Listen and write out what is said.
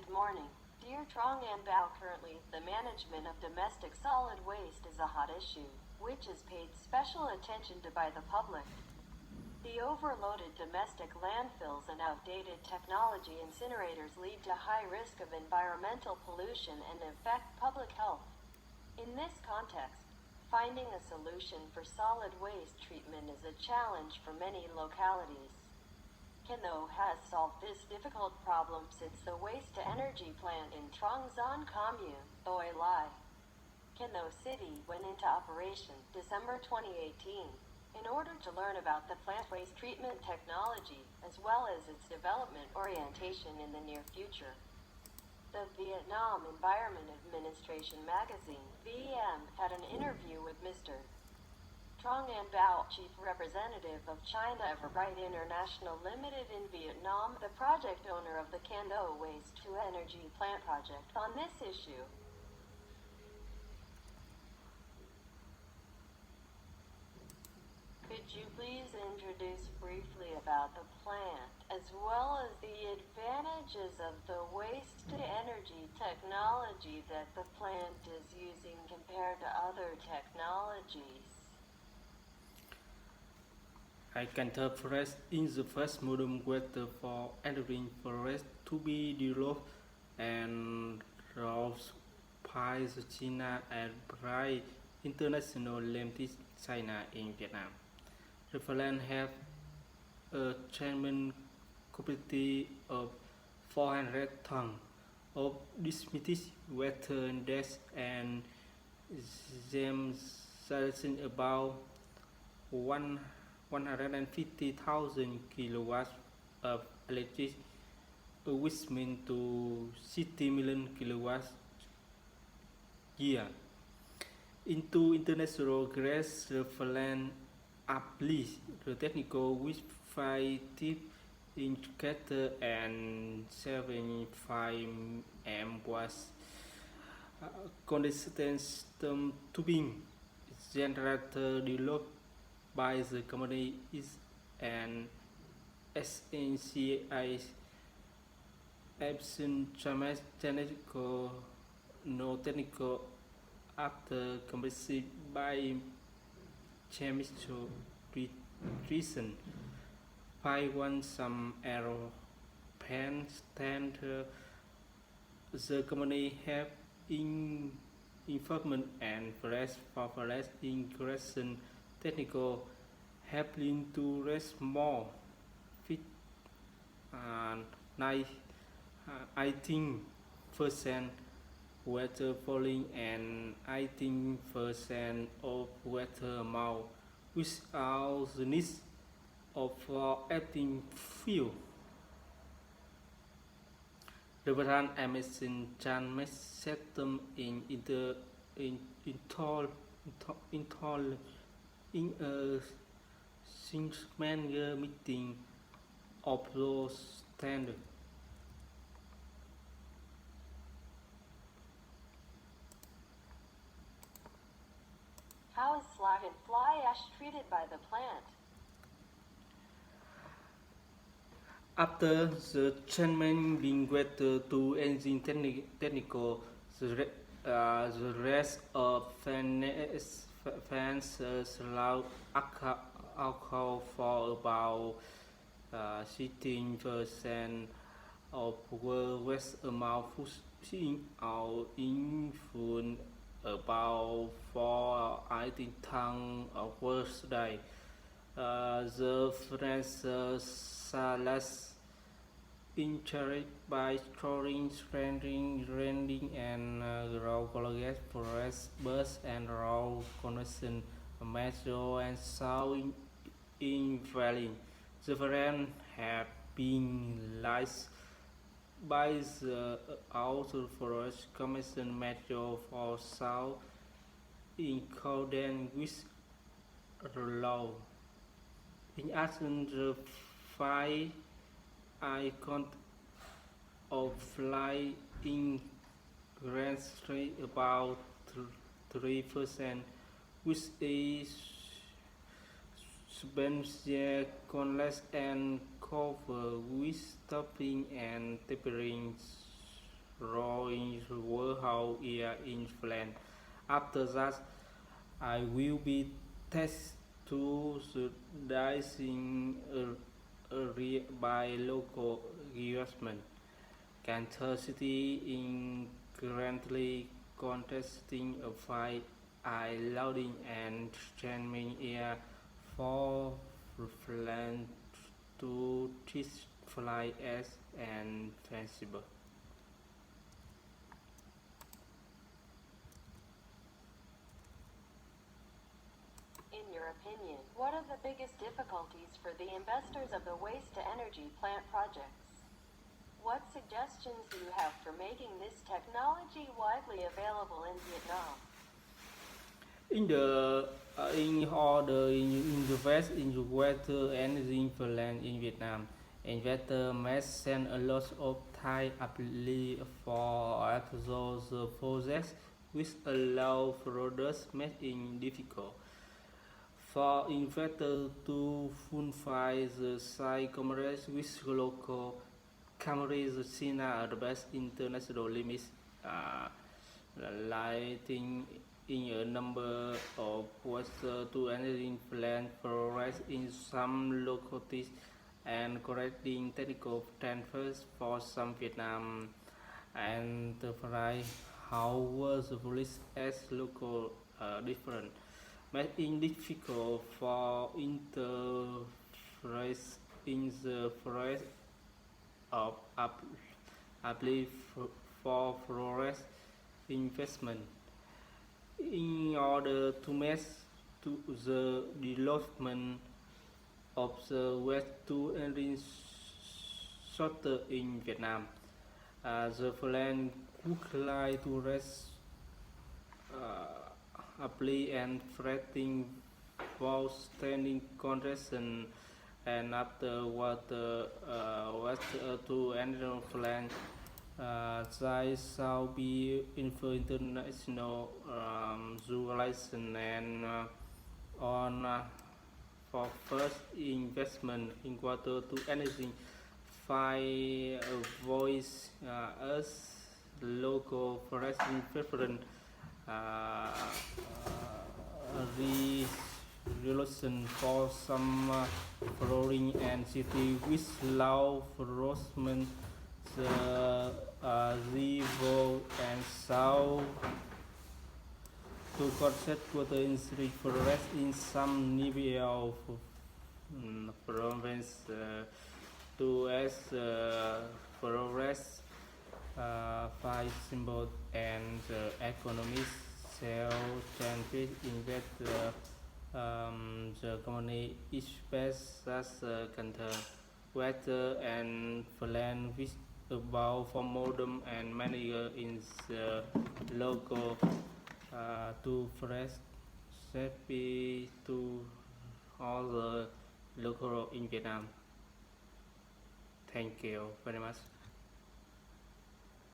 Good morning. Dear Trong and Bao, currently, the management of domestic solid waste is a hot issue, which is paid special attention to by the public. The overloaded domestic landfills and outdated technology incinerators lead to high risk of environmental pollution and affect public health. In this context, finding a solution for solid waste treatment is a challenge for many localities. Kano has solved this difficult problem since the waste-to-energy plant in Trongzon Commune, Oi Lai, Kano City went into operation December 2018. In order to learn about the plant waste treatment technology, as well as its development orientation in the near future, the Vietnam Environment Administration magazine, VM, had an interview with Mr. Trong An Bao, Chief Representative of China Everbright International Limited in Vietnam, the project owner of the Kando Waste-to-Energy Plant project, on this issue. Could you please introduce briefly about the plant, as well as the advantages of the waste-to-energy technology that the plant is using compared to other technologies? I can forest in the first modern water for entering forest to be developed and roused by the China and Bright International Limited China in Vietnam. The plant have a treatment capacity of 400 tons of dismissed water gas and generating about 150,000 kilowatts of electricity, which means to 60 million kilowatts year. Into international grades, the plant uplifts the technical with 5 indicator and 75 was condensate system tubing generator developed by the company is an SNCI absent technical no technical after completed by chemical reason. By one some error pen standard, the company have information and flash for flash ingression technical helping to raise more fit and 18% water falling and 18% of water amount without the need of adding fuel. The brand emission change system in in a six-man meeting of those standards. How is slag and fly ash treated by the plant? After the treatment being greater to engine technical, the rest of fans allow alcohol for about 16% of waste amount pushing out in food about 4 tons of waste day. The French salads encouraged by storing, strengthening, rending, and raw collagen forest burst and raw connection metro and sound in valley. The variant have been licensed by the outer forest commission metro for south in accordance with law. In addition, the 5 icon of fly in Grand Street about 3%, which is substantial conless and cover with stopping and tapering. 'How is slag and fly ash treated by the plant? After the treatment being greater to engine technical, the rest of fans allowed alcohol for about 16% of waste amount pushing out in food about 4 tons of waste amount. drawing warehouse here in Finland. After that, I will be test to subsidizing by local government. Kansas City is currently contesting a fight allowing and streaming air for Finland to teach fly as and feasible. In your opinion, what are the biggest difficulties for the investors of the waste-to-energy plant projects? What suggestions do you have for making this technology widely available in Vietnam? In order in invest in the water energy land in Vietnam, investors must send a lot of Thai apply for those projects which allow products made in difficult. For investors to fulfill the site commerce with local companies, China are the best international limits, uh, lighting in a number of water to energy plant progress in some localities and correcting technical transfers for some Vietnam enterprise. However, the police as local different, making difficult for enterprise in the forest of apply for forest investment. In order to match to the development of the West to energy sector in Vietnam, the plan would like to raise apply and threatening for standing condition and after water to energy plan. They shall be for international regulation and on for first investment in water to energy. Find a voice as local forest preference resolution for some flooring and city with low enforcement the river and south to concept water industry forest in some nearby of province to as forest five symbol and economies sell changes invest the company each best as control weather and plan with about for modem and manager in the local to fresh safety to all the local in Vietnam. Thank you very much.